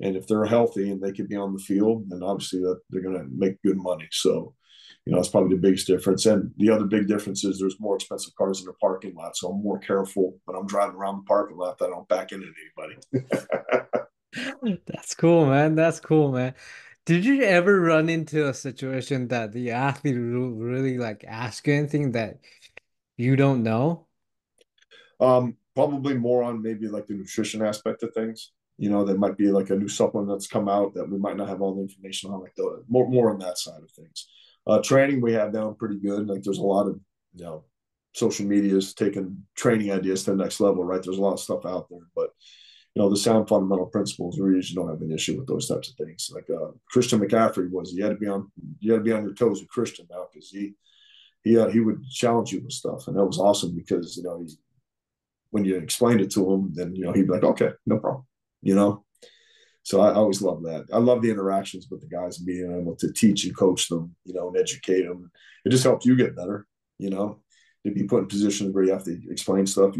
And if they're healthy and they can be on the field, then obviously they're going to make good money. So, that's probably the biggest difference. And the other big difference is there's more expensive cars in the parking lot. So I'm more careful when I'm driving around the parking lot that I don't back into anybody. That's cool, man. That's cool, man. Did you ever run into a situation that the athlete really like ask you anything that you don't know? Probably more on maybe like the nutrition aspect of things. There might be like a new supplement that's come out that we might not have all the information on, like the more on that side of things. Training we have down pretty good. Like there's a lot of social media is taking training ideas to the next level, right? There's a lot of stuff out there, but the sound fundamental principles, we usually don't have an issue with those types of things. Like Christian McCaffrey you had to be on your toes with Christian now because he would challenge you with stuff, and that was awesome because when you explained it to him, then he'd be like, okay, no problem, you know. So I always love that. I love the interactions with the guys and being able to teach and coach them, and educate them. It just helps you get better, to be put in positions where you have to explain stuff.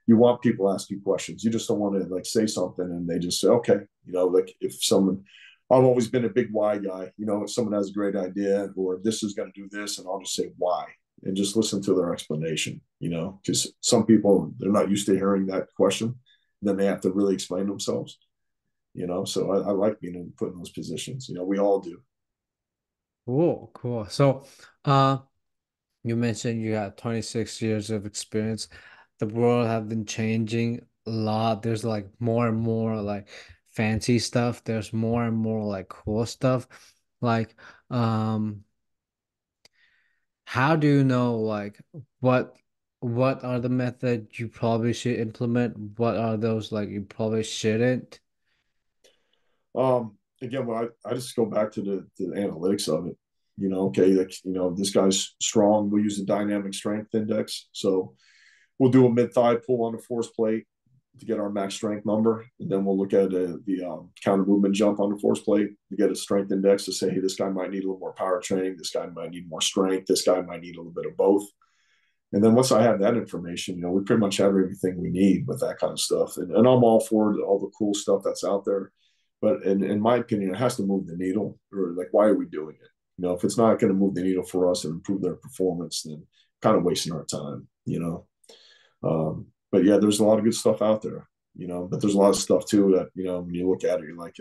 You want people to ask you questions. You just don't want to like say something and they just say, okay, like if someone, I've always been a big why guy, if someone has a great idea or this is going to do this, and I'll just say why and just listen to their explanation, because some people, they're not used to hearing that question. Then they have to really explain themselves, so I like being put in those positions. We all do. Cool, cool. So, you mentioned you have 26 years of experience. The world have been changing a lot. There's like more and more like fancy stuff. There's more and more like cool stuff. Like, how do you know like what what are the methods you probably should implement? What are those like you probably shouldn't? Again, well, I just go back to the analytics of it. Okay, like this guy's strong. We use a dynamic strength index, so we'll do a mid thigh pull on the force plate to get our max strength number, and then we'll look at the counter movement jump on the force plate to get a strength index to say, hey, this guy might need a little more power training. This guy might need more strength. This guy might need a little bit of both. And then once I have that information, we pretty much have everything we need with that kind of stuff. And I'm all for all the cool stuff that's out there. But in my opinion, it has to move the needle. Or like, why are we doing it? If it's not going to move the needle for us and improve their performance, then kind of wasting our time. But yeah, there's a lot of good stuff out there. But there's a lot of stuff too that when you look at it, you're like,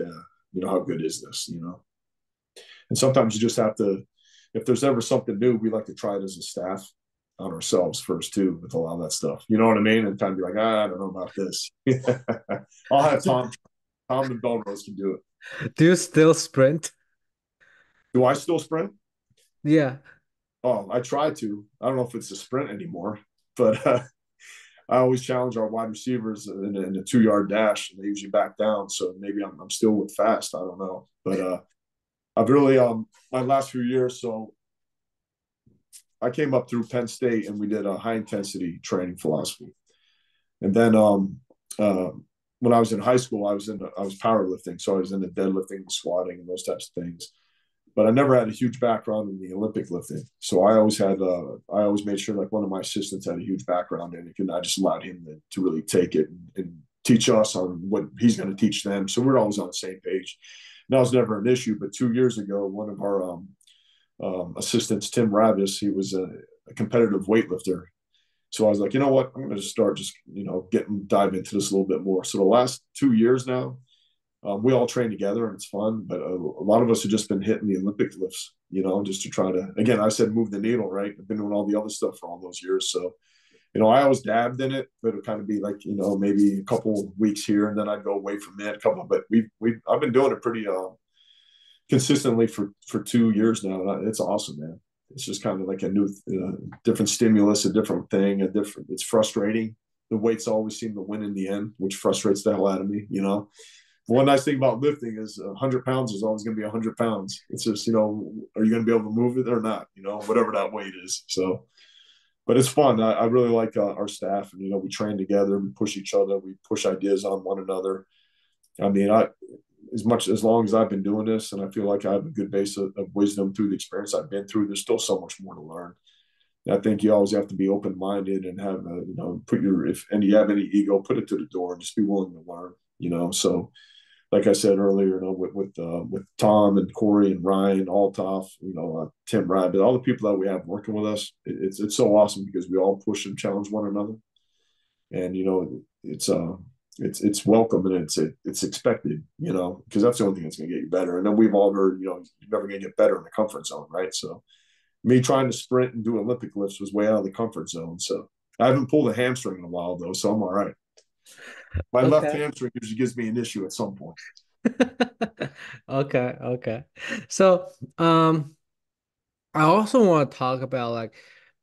how good is this? And sometimes you just have to. If there's ever something new, we like to try it as a staff on ourselves first too with a lot of that stuff. You know what I mean? And kind of be like, I don't know about this. I'll have Tom and Belrose can do it. Do you still sprint? Do I still sprint? Yeah. Oh, I try to. I don't know if it's a sprint anymore, but I always challenge our wide receivers in a 2 yard dash, and they usually back down. So maybe I'm still with fast. I don't know, but I've really my last few years. So I came up through Penn State, and we did a high intensity training philosophy, and then when I was in high school, I was powerlifting, so I was into deadlifting, squatting, and those types of things. But I never had a huge background in the Olympic lifting, so I always made sure like one of my assistants had a huge background in it, and I just allowed him to really take it and teach us on what he's going to teach them. So we're always on the same page. And that was never an issue. But 2 years ago, one of our assistants, Tim Ravis, he was a competitive weightlifter. So I was like, you know what, I'm going to just start dive into this a little bit more. So the last 2 years now, we all train together and it's fun, but a lot of us have just been hitting the Olympic lifts, just to try to, again, I said, move the needle, right? I've been doing all the other stuff for all those years. So, I always dabbed in it, but it would kind of be like, maybe a couple of weeks here and then I'd go away from it but I've been doing it pretty, consistently for 2 years now. It's awesome, man. It's just kind of like a new, different stimulus, a different thing, it's frustrating. The weights always seem to win in the end, which frustrates the hell out of me. One nice thing about lifting is 100 pounds is always going to be 100 pounds. It's just, are you going to be able to move it or not? Whatever that weight is. So, but it's fun. I really like our staff, and we train together, we push each other, we push ideas on one another. I mean, as long as I've been doing this, and I feel like I have a good base of wisdom through the experience I've been through, there's still so much more to learn. And I think you always have to be open minded and have if you have any ego, put it to the door and just be willing to learn. So like I said earlier, with Tom and Corey and Ryan Altoff, Tim Rabbit, all the people that we have working with us, it's so awesome because we all push and challenge one another, and it's welcome and it's expected, because that's the only thing that's going to get you better. And then we've all heard, you're never going to get better in the comfort zone, right? So me trying to sprint and do Olympic lifts was way out of the comfort zone. So I haven't pulled a hamstring in a while though, so I'm all right. My left Okay. hamstring usually gives me an issue at some point. Okay, okay. So, I also want to talk about like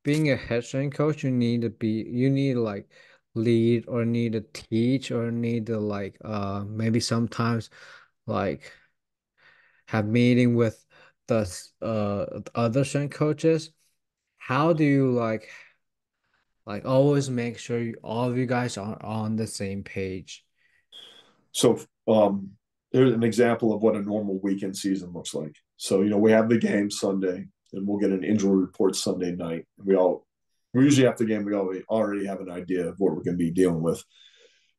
being a head strength coach, you need to like lead or need to teach or need to like maybe sometimes like have meeting with the other strength coaches. how do you like always make sure all of you guys are on the same page? So here's an example of what a normal weekend season looks like. So, we have the game Sunday, and we'll get an injury report Sunday night. We usually after the game, we already have an idea of what we're going to be dealing with.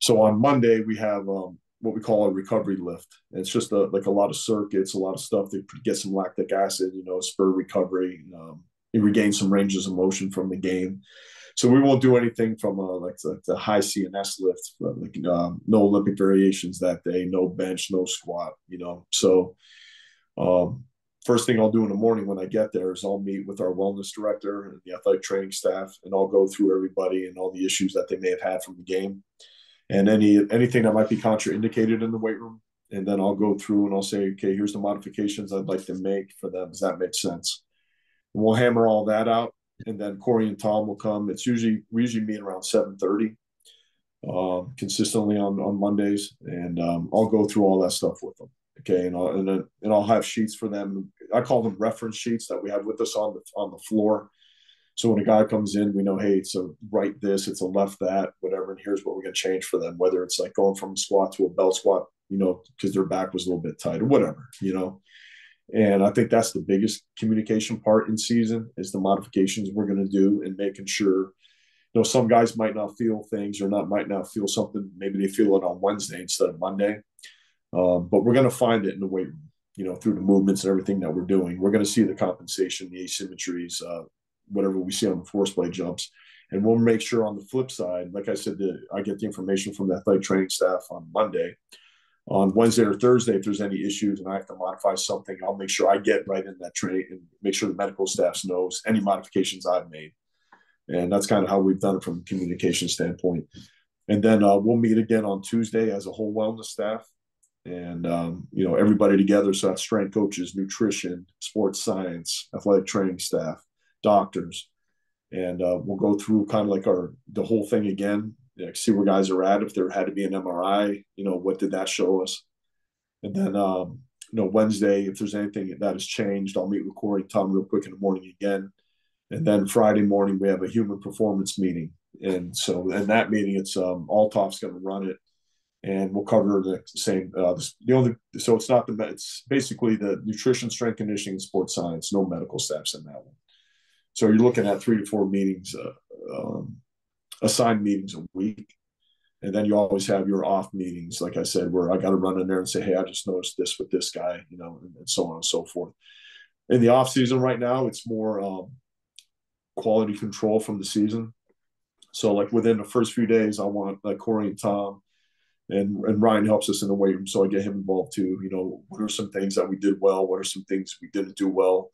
So on Monday, we have what we call a recovery lift. And it's just like a lot of circuits, a lot of stuff to get some lactic acid, spur recovery, you regain some ranges of motion from the game. So we won't do anything from like the high CNS lift, like no Olympic variations that day, no bench, no squat, So first thing I'll do in the morning when I get there is I'll meet with our wellness director and the athletic training staff, and I'll go through everybody and all the issues that they may have had from the game, and anything that might be contraindicated in the weight room. And then I'll go through and I'll say, okay, here's the modifications I'd like to make for them. Does that make sense? And we'll hammer all that out. And then Corey and Tom will come. We usually meet around 7:30 consistently on Mondays. And I'll go through all that stuff with them. Okay. And I'll have sheets for them. I call them reference sheets that we have with us on the floor. So when a guy comes in, we know, hey, so right this, it's a left that, whatever, and here's what we're going to change for them, whether it's like going from a squat to a belt squat, because their back was a little bit tight or whatever, And I think that's the biggest communication part in season is the modifications we're going to do and making sure, some guys might not feel things or might not feel something. Maybe they feel it on Wednesday instead of Monday. But we're going to find it in the weight room, through the movements and everything that we're doing. We're going to see the compensation, the asymmetries, whatever we see on the force play jumps. And we'll make sure on the flip side, like I said, I get the information from the athletic training staff on Monday. On Wednesday or Thursday, if there's any issues and I have to modify something, I'll make sure I get right in that train and make sure the medical staff knows any modifications I've made. And that's kind of how we've done it from a communication standpoint. And then we'll meet again on Tuesday as a whole wellness staff. And, everybody together. So that's strength coaches, nutrition, sports science, athletic training staff, doctors. And we'll go through kind of like the whole thing again, see where guys are at. If there had to be an MRI, what did that show us? And then, Wednesday, if there's anything that has changed, I'll meet with Corey and Tom real quick in the morning again. And then Friday morning, we have a human performance meeting. And so in that meeting, it's Althoff's going to run it. And we'll cover the same. So it's basically the nutrition, strength conditioning, and sports science. No medical staffs in that one. So you're looking at 3 to 4 meetings, assigned meetings a week, and then you always have your off meetings. Like I said, where I got to run in there and say, hey, I just noticed this with this guy, and so on and so forth. In the off season right now, it's more quality control from the season. So like within the first few days, I want like Corey and Tom. And Ryan helps us in the weight room, so I get him involved too. What are some things that we did well? What are some things we didn't do well?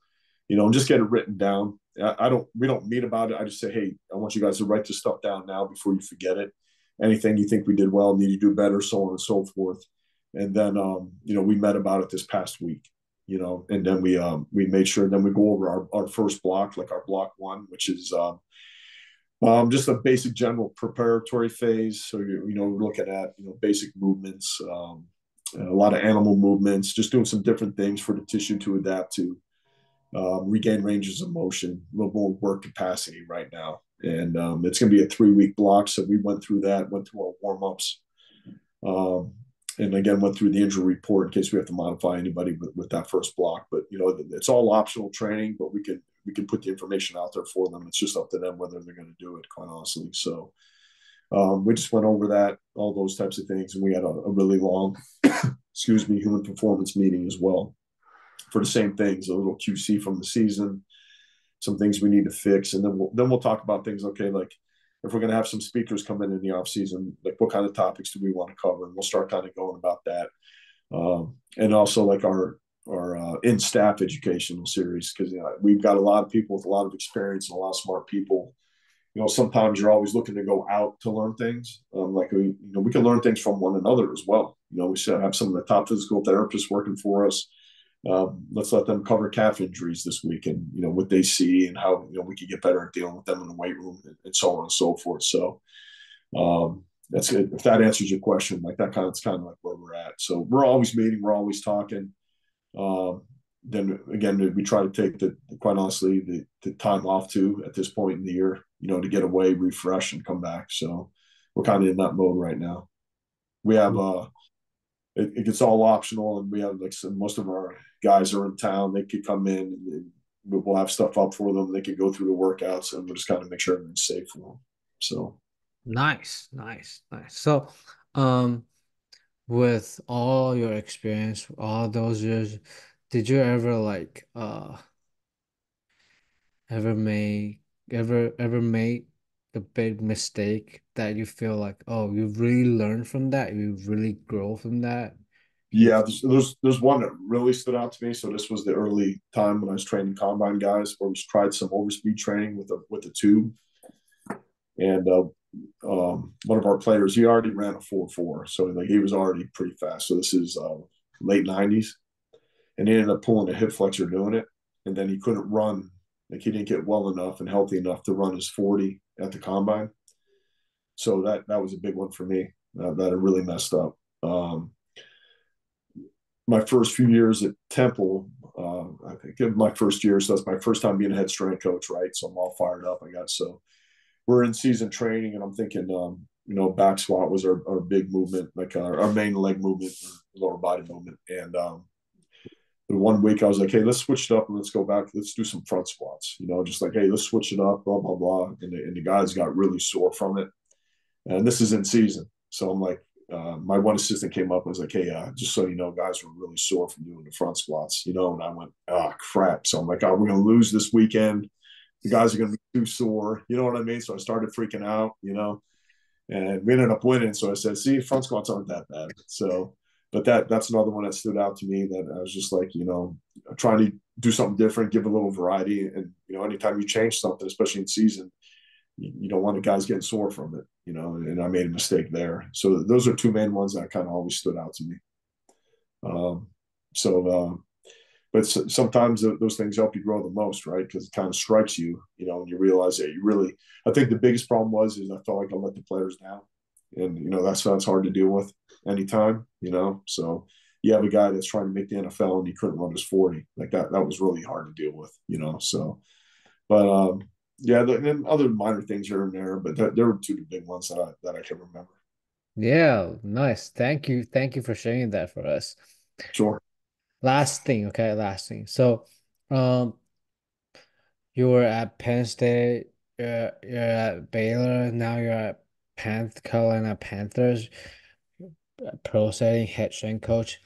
And just get it written down. We don't meet about it. I just say, hey, I want you guys to write this stuff down now before you forget it. Anything you think we did well, need to do better, so on and so forth. And then, we met about it this past week, and then we made sure, then we go over our first block, like our block 1, which is, just a basic general preparatory phase. So, we're looking at, basic movements, a lot of animal movements, just doing some different things for the tissue to adapt to, regain ranges of motion, a little more work capacity right now. And it's going to be a 3-week block. So we went through that, went through our warm-ups, and again, went through the injury report in case we have to modify anybody with that first block. But, it's all optional training, but we can put the information out there for them. It's just up to them whether they're going to do it, quite honestly. So we just went over that, all those types of things. And we had a really long, human performance meeting as well for the same things, a little QC from the season, some things we need to fix. And then we'll talk about things, okay, like if we're going to have some speakers come in the off season, like what kind of topics do we want to cover? And we'll start kind of going about that. And also like our in-staff educational series, because we've got a lot of people with a lot of experience and a lot of smart people. Sometimes you're always looking to go out to learn things. Like we can learn things from one another as well. We should have some of the top physical therapists working for us. Let's let them cover calf injuries this week and what they see and how we can get better at dealing with them in the weight room and so on and so forth. So that's it. If that answers your question, like it's kind of like where we're at. So we're always meeting, we're always talking. The then again, we try to take quite honestly, the time off too at this point in the year, to get away, refresh, and come back. So we're kind of in that mode right now. We have it gets all optional, and we have most of our guys are in town. They could come in, and we'll have stuff up for them. They could go through the workouts, and we'll just kind of make sure everything's safe for them. So Nice, nice, nice. So, with all your experience, all those years, did you ever ever make ever made the big mistake that you feel like, oh, you really learned from that, you really grow from that? You yeah, there's one that really stood out to me. So this was the early time when I was training combine guys, where we tried some overspeed training with a tube, and one of our players, he already ran a 4.4, so like he was already pretty fast. So this is late '90s, and he ended up pulling a hip flexor doing it, and then he couldn't run. Like he didn't get well enough and healthy enough to run his 40 at the combine. So that was a big one for me. That I really messed up. My first few years at Temple, I think my first year, so that's my first time being a head strength coach, right? So I'm all fired up, I guess. So we're in season training, and I'm thinking, back squat was our big movement, like our main leg movement, lower body movement. And the one week I was like, hey, let's switch it up and let's go back. Let's do some front squats, just like, hey, let's switch it up, blah, blah, blah. And the guys got really sore from it. And this is in season. So I'm like, my one assistant came up and was like, hey, just so you know, guys were really sore from doing the front squats, and I went, crap. So I'm like, we're going to lose this weekend. The guys are going to be too sore. You know what I mean? So I started freaking out, and we ended up winning. So I said, see, front squats aren't that bad. So, but that's another one that stood out to me, that I was just like, trying to do something different, give a little variety. And, anytime you change something, especially in season, you don't want the guys getting sore from it, and I made a mistake there. So those are two main ones that kind of always stood out to me. But sometimes those things help you grow the most, right? Because it kind of strikes you, and you realize that I think the biggest problem is I felt like I let the players down. And, that's hard to deal with anytime, So you have a guy that's trying to make the NFL and he couldn't run his 40. Like that was really hard to deal with, So, but yeah, and then other minor things here and there, but there were two big ones that I can remember. Yeah, nice. Thank you for sharing that for us. Sure. Last thing, okay, last thing. So, um, you were at Penn State, you're at Baylor, now you're at Carolina Panthers, pro setting head strength coach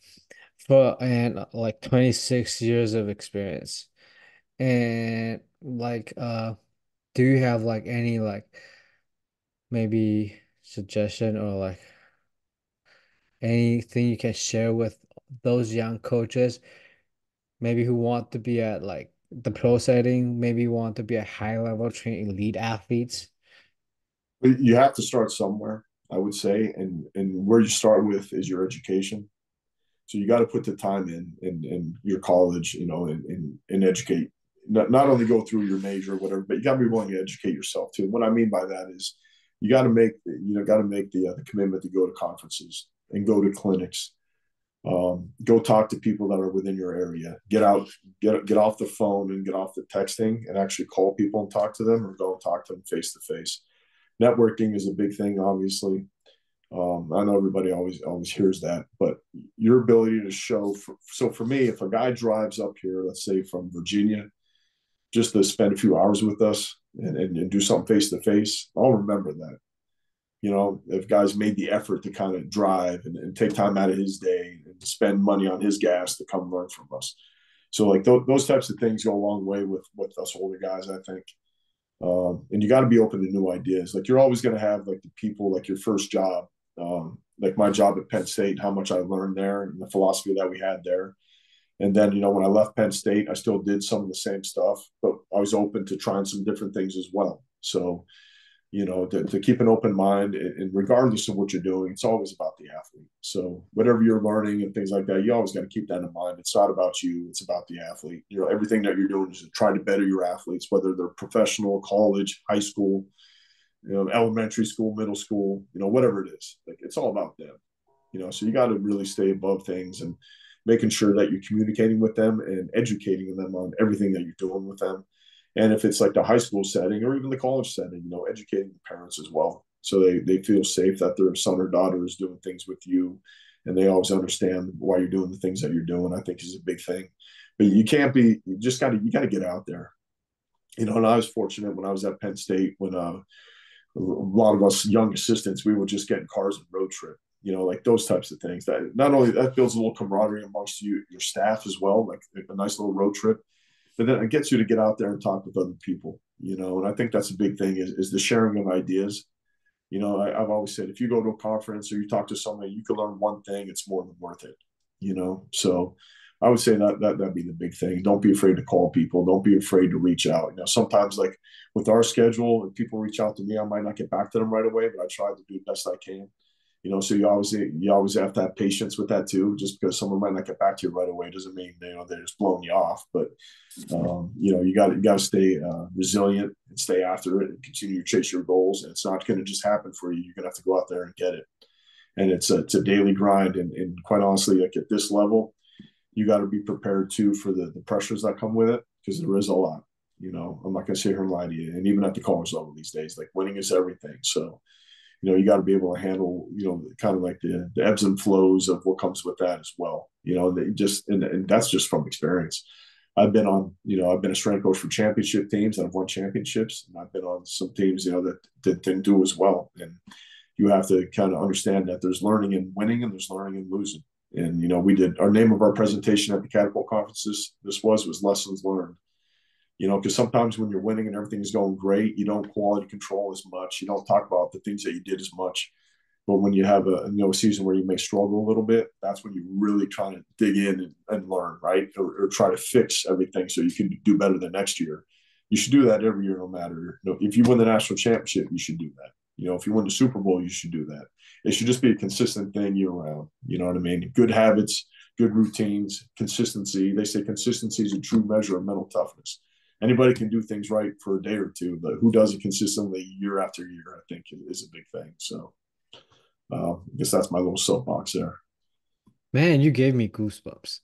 and like 26 years of experience. And do you have like any maybe suggestion or anything you can share with those young coaches, maybe who want to be at the pro setting, maybe want to be a high level trained elite athletes? You have to start somewhere, I would say, and where you start with is your education. So you got to put the time in your college, and educate. Not only go through your major or whatever, but you got to be willing to educate yourself too. What I mean by that is you got to make the commitment to go to conferences and go to clinics. Go talk to people that are within your area. Get off the phone and get off the texting and actually call people and talk to them, or go and talk to them face to face. Networking is a big thing, obviously. I know everybody always hears that, but your ability to show. So for me, if a guy drives up here, let's say from Virginia, just to spend a few hours with us and do something face to face, I'll remember that. If guys made the effort to kind of drive and take time out of his day and spend money on his gas to come learn from us. So like those types of things go a long way with us older guys, I think. And you got to be open to new ideas. Like you're always going to have like the people, like your first job, like my job at Penn State, how much I learned there and the philosophy that we had there. And then, when I left Penn State, I still did some of the same stuff, but I was open to trying some different things as well. So, to keep an open mind, and regardless of what you're doing, it's always about the athlete. So whatever you're learning and things like that, you always got to keep that in mind. It's not about you, it's about the athlete. Everything that you're doing is to try to better your athletes, whether they're professional, college, high school, elementary school, middle school, whatever it is. Like it's all about them. So you got to really stay above things and making sure that you're communicating with them and educating them on everything that you're doing with them. And if it's like the high school setting or even the college setting, educating the parents as well. So they feel safe that their son or daughter is doing things with you, and they always understand why you're doing the things that you're doing, I think is a big thing. But you got to get out there. And I was fortunate when I was at Penn State when a lot of us young assistants, we would just get in cars and road trip, like those types of things. That not only that builds a little camaraderie amongst your staff as well, like a nice little road trip, but then it gets you to get out there and talk with other people, and I think that's a big thing is the sharing of ideas. I've always said if you go to a conference or you talk to somebody, you can learn one thing, it's more than worth it. So I would say that'd be the big thing. Don't be afraid to call people. Don't be afraid to reach out. Sometimes like with our schedule, if people reach out to me, I might not get back to them right away, but I try to do the best I can. So you always have to have patience with that too. Just because someone might not get back to you right away doesn't mean they're just blowing you off. But you got to stay resilient and stay after it and continue to chase your goals. And it's not going to just happen for you. You're going to have to go out there and get it. And it's a daily grind. And quite honestly, like at this level, you got to be prepared too for the pressures that come with it, because there is a lot. I'm not going to sit here and lie to you. And even at the college level these days, like winning is everything. So you got to be able to handle, kind of like the ebbs and flows of what comes with that as well. And that's just from experience. I've been a strength coach for championship teams that have won championships, and I've been on some teams, that didn't do as well. And you have to kind of understand that there's learning in winning and there's learning in losing. And, we did our name of our presentation at the Catapult conferences. This was lessons learned. Because sometimes when you're winning and everything's going great, you don't quality control as much. You don't talk about the things that you did as much. But when you have a season where you may struggle a little bit, that's when you really try to dig in and learn, right? Or try to fix everything so you can do better the next year. You should do that every year, no matter. If you win the national championship, you should do that. If you win the Super Bowl, you should do that. It should just be a consistent thing year round. You know what I mean? Good habits, good routines, consistency. They say consistency is a true measure of mental toughness. Anybody can do things right for a day or two, but who does it consistently year after year, I think is a big thing. So I guess that's my little soapbox there. Man, you gave me goosebumps.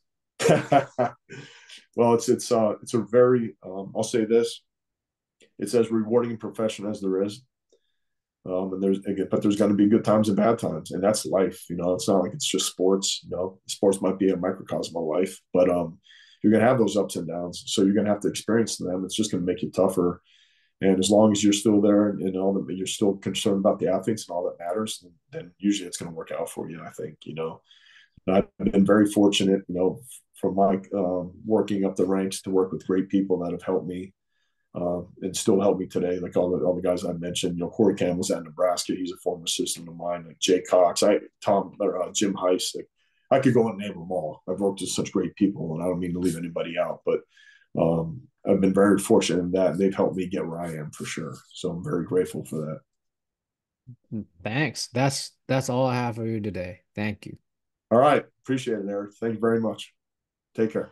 Well, it's a very I'll say this, it's as rewarding and professional as there is. But there's going to be good times and bad times, and that's life. It's not like it's just sports. Sports might be a microcosm of life, but you're going to have those ups and downs. So you're going to have to experience them. It's just going to make you tougher. And as long as you're still there and all that, you're still concerned about the athletes and all that matters, then usually it's going to work out for you. I think. I've been very fortunate. From my working up the ranks to work with great people that have helped me. And still help me today, like all the guys I mentioned. Corey Campbell's at Nebraska; he's a former assistant of mine. Like Jay Cox, Jim Heiss. Like I could go and name them all. I've worked with such great people, and I don't mean to leave anybody out, but I've been very fortunate in that they've helped me get where I am for sure. So I'm very grateful for that. Thanks. That's all I have for you today. Thank you. All right, appreciate it, Eric. Thank you very much. Take care.